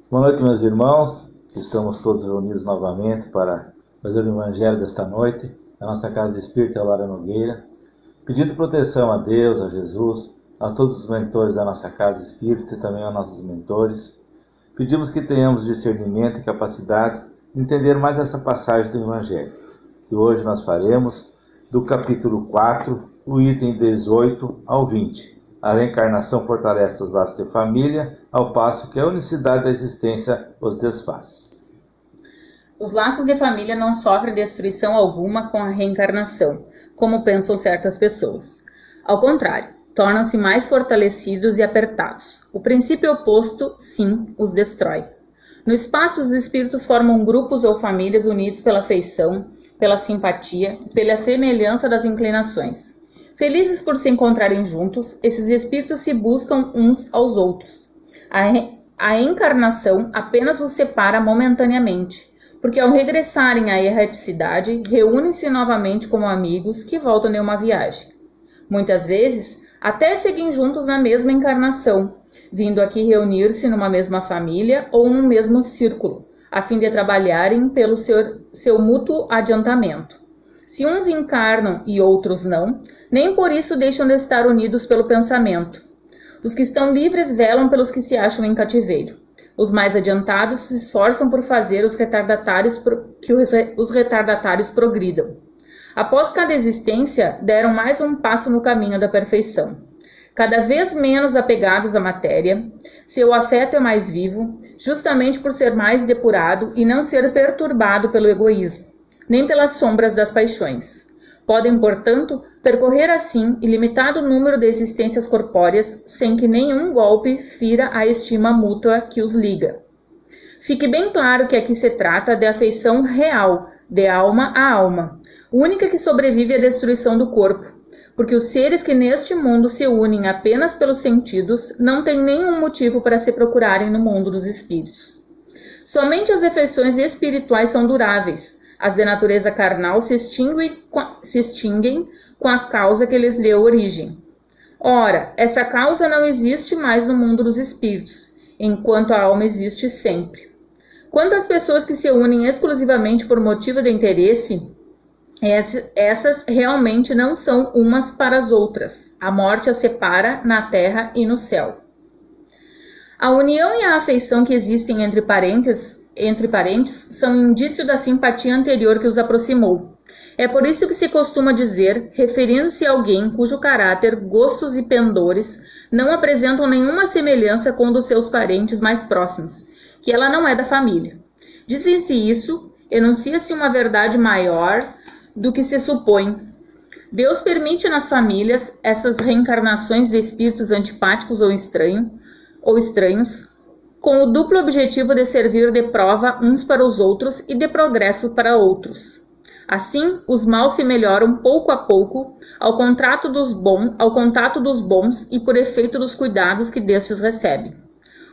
Boa noite, meus irmãos, que estamos todos reunidos novamente para fazer o Evangelho desta noite, na nossa Casa Espírita Lara Nogueira, pedindo proteção a Deus, a Jesus, a todos os mentores da nossa Casa Espírita e também a nossos mentores. Pedimos que tenhamos discernimento e capacidade de entender mais essa passagem do Evangelho, que hoje nós faremos do capítulo 4, o item 18 ao 20. A reencarnação fortalece os laços de família, ao passo que a unicidade da existência os desfaz. Os laços de família não sofrem destruição alguma com a reencarnação, como pensam certas pessoas. Ao contrário, tornam-se mais fortalecidos e apertados. O princípio oposto, sim, os destrói. No espaço, os espíritos formam grupos ou famílias unidos pela afeição, pela simpatia, pela semelhança das inclinações. Felizes por se encontrarem juntos, esses espíritos se buscam uns aos outros. A encarnação apenas os separa momentaneamente, porque ao regressarem à erraticidade, reúnem-se novamente como amigos que voltam de uma viagem. Muitas vezes, até seguem juntos na mesma encarnação, vindo aqui reunir-se numa mesma família ou num mesmo círculo, a fim de trabalharem pelo seu mútuo adiantamento. Se uns encarnam e outros não, nem por isso deixam de estar unidos pelo pensamento. Os que estão livres velam pelos que se acham em cativeiro. Os mais adiantados se esforçam por fazer os retardatários progridam. Após cada existência, deram mais um passo no caminho da perfeição. Cada vez menos apegados à matéria, seu afeto é mais vivo, justamente por ser mais depurado e não ser perturbado pelo egoísmo, nem pelas sombras das paixões. Podem, portanto, percorrer assim ilimitado número de existências corpóreas sem que nenhum golpe fira a estima mútua que os liga. Fique bem claro que aqui se trata de afeição real, de alma a alma, única que sobrevive à destruição do corpo, porque os seres que neste mundo se unem apenas pelos sentidos não têm nenhum motivo para se procurarem no mundo dos espíritos. Somente as afeições espirituais são duráveis. As de natureza carnal se extinguem com a causa que lhes deu origem. Ora, essa causa não existe mais no mundo dos espíritos, enquanto a alma existe sempre. Quanto às pessoas que se unem exclusivamente por motivo de interesse, essas realmente não são umas para as outras. A morte as separa na terra e no céu. A união e a afeição que existem entre parentes são indício da simpatia anterior que os aproximou. É por isso que se costuma dizer, referindo-se a alguém cujo caráter, gostos e pendores não apresentam nenhuma semelhança com o dos seus parentes mais próximos, que ela não é da família. Dizem-se isso, enuncia-se uma verdade maior do que se supõe. Deus permite nas famílias essas reencarnações de espíritos antipáticos ou estranhos, com o duplo objetivo de servir de prova uns para os outros e de progresso para outros. Assim, os maus se melhoram pouco a pouco ao contato dos bons e por efeito dos cuidados que destes recebem.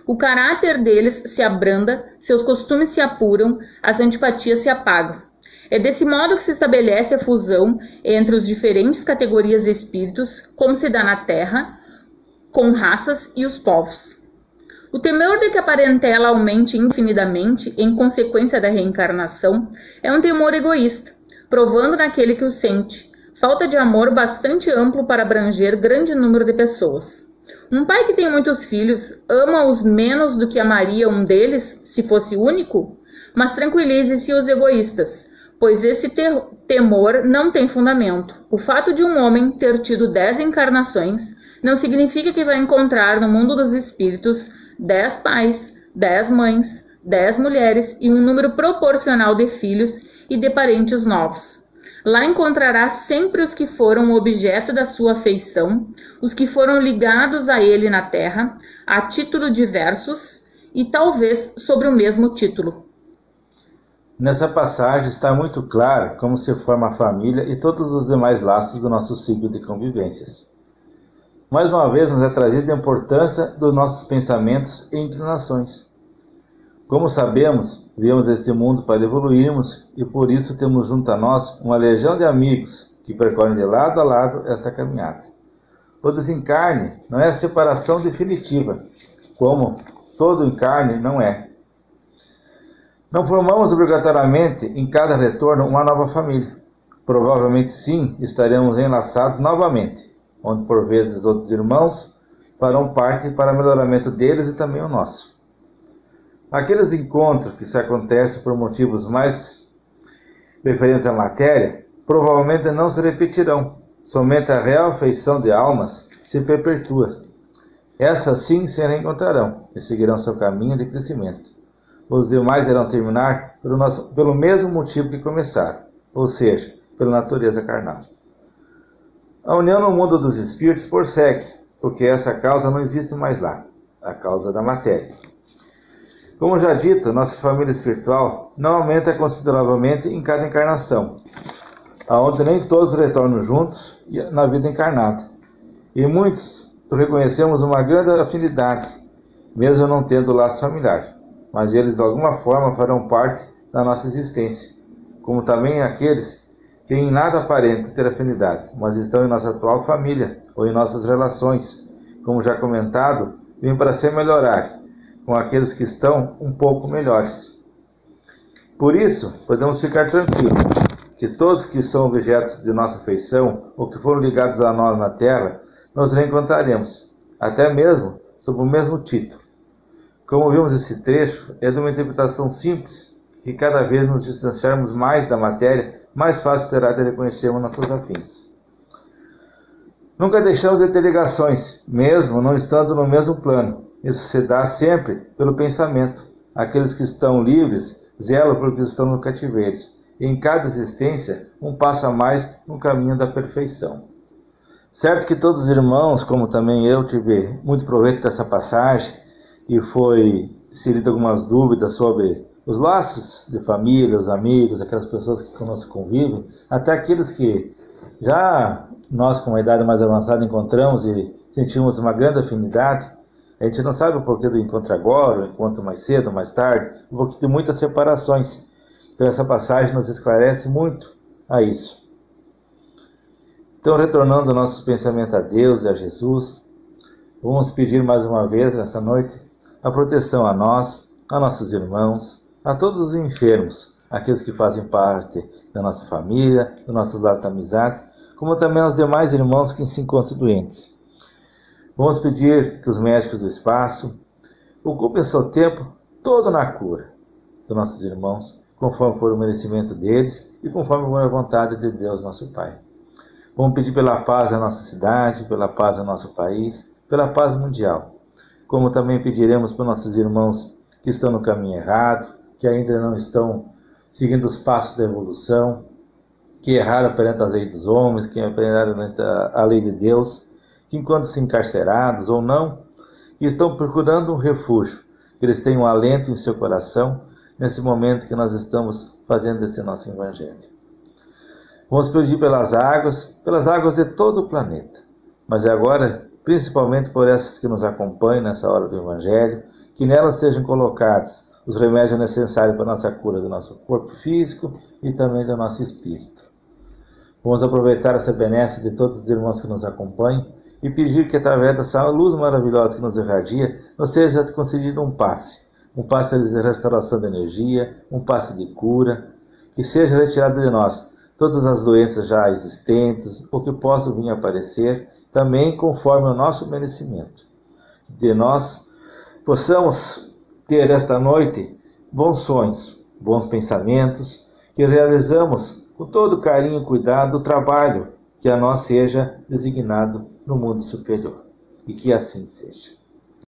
O caráter deles se abranda, seus costumes se apuram, as antipatias se apagam. É desse modo que se estabelece a fusão entre as diferentes categorias de espíritos, como se dá na Terra, com raças e os povos. O temor de que a parentela aumente infinitamente em consequência da reencarnação é um temor egoísta, provando naquele que o sente, falta de amor bastante amplo para abranger grande número de pessoas. Um pai que tem muitos filhos ama-os menos do que amaria um deles, se fosse único? Mas tranquilize-se os egoístas, pois esse temor não tem fundamento. O fato de um homem ter tido 10 encarnações não significa que vai encontrar no mundo dos espíritos 10 pais, 10 mães, 10 mulheres e um número proporcional de filhos e de parentes novos. Lá encontrará sempre os que foram objeto da sua afeição, os que foram ligados a ele na terra, a título diversos e talvez sobre o mesmo título. Nessa passagem está muito claro como se forma a família e todos os demais laços do nosso ciclo de convivências. Mais uma vez nos é trazida a importância dos nossos pensamentos e inclinações. Como sabemos, viemos deste mundo para evoluirmos e por isso temos junto a nós uma legião de amigos que percorrem de lado a lado esta caminhada. O desencarne não é a separação definitiva, como todo encarne não é, Não formamos obrigatoriamente em cada retorno uma nova família. Provavelmente sim, estaremos enlaçados novamente, onde por vezes outros irmãos farão parte para o melhoramento deles e também o nosso. Aqueles encontros que se acontecem por motivos mais referentes à matéria, provavelmente não se repetirão. Somente a real afeição de almas se perpetua. Essas sim se reencontrarão e seguirão seu caminho de crescimento. Os demais irão terminar pelo mesmo motivo que começaram, ou seja, pela natureza carnal. A união no mundo dos espíritos prossegue, porque essa causa não existe mais lá, a causa da matéria. Como já dito, nossa família espiritual não aumenta consideravelmente em cada encarnação, aonde nem todos retornam juntos na vida encarnada. E muitos reconhecemos uma grande afinidade, mesmo não tendo laço familiar, mas eles de alguma forma farão parte da nossa existência, como também aqueles que em nada aparentam ter afinidade, mas estão em nossa atual família ou em nossas relações, como já comentado, vêm para se melhorar com aqueles que estão um pouco melhores. Por isso, podemos ficar tranquilos que todos que são objetos de nossa afeição ou que foram ligados a nós na Terra, nos reencontraremos, até mesmo sob o mesmo título. Como vimos esse trecho, é de uma interpretação simples, que cada vez nos distanciarmos mais da matéria, mais fácil será de reconhecermos nossos afins. Nunca deixamos de ter ligações, mesmo não estando no mesmo plano. Isso se dá sempre pelo pensamento. Aqueles que estão livres zelam por que estão no cativeiro. E em cada existência, um passo a mais no caminho da perfeição. Certo que todos os irmãos, como também eu, tive muito proveito dessa passagem e foi inserido algumas dúvidas sobre os laços de família, os amigos, aquelas pessoas que conosco convivem, até aqueles que já nós com uma idade mais avançada encontramos e sentimos uma grande afinidade. A gente não sabe o porquê do encontro agora, o encontro mais cedo, mais tarde, um pouquinho de muitas separações. Então essa passagem nos esclarece muito a isso. Então, retornando o nosso pensamento a Deus e a Jesus, vamos pedir mais uma vez nessa noite a proteção a nós, a nossos irmãos, a todos os enfermos, aqueles que fazem parte da nossa família, dos nossos laços de amizade, como também aos demais irmãos que se encontram doentes. Vamos pedir que os médicos do espaço ocupem seu tempo todo na cura dos nossos irmãos, conforme for o merecimento deles e conforme for a vontade de Deus, nosso Pai. Vamos pedir pela paz da nossa cidade, pela paz do nosso país, pela paz mundial. Como também pediremos para nossos irmãos que estão no caminho errado, que ainda não estão seguindo os passos da evolução, que erraram perante as leis dos homens, que erraram perante a lei de Deus, que enquanto-se encarcerados ou não, que estão procurando um refúgio, que eles tenham um alento em seu coração, nesse momento que nós estamos fazendo esse nosso Evangelho. Vamos pedir pelas águas de todo o planeta, mas agora, principalmente por essas que nos acompanham nessa hora do Evangelho, que nelas sejam colocados os remédios necessários para a nossa cura do nosso corpo físico e também do nosso espírito. Vamos aproveitar essa benesse de todos os irmãos que nos acompanham e pedir que através dessa luz maravilhosa que nos irradia, nos seja concedido um passe de restauração de energia, um passe de cura, que seja retirado de nós todas as doenças já existentes, ou que possam vir a aparecer, também conforme o nosso merecimento. De nós possamos ter esta noite bons sonhos, bons pensamentos, que realizamos com todo carinho e cuidado o trabalho que a nós seja designado no mundo superior. E que assim seja.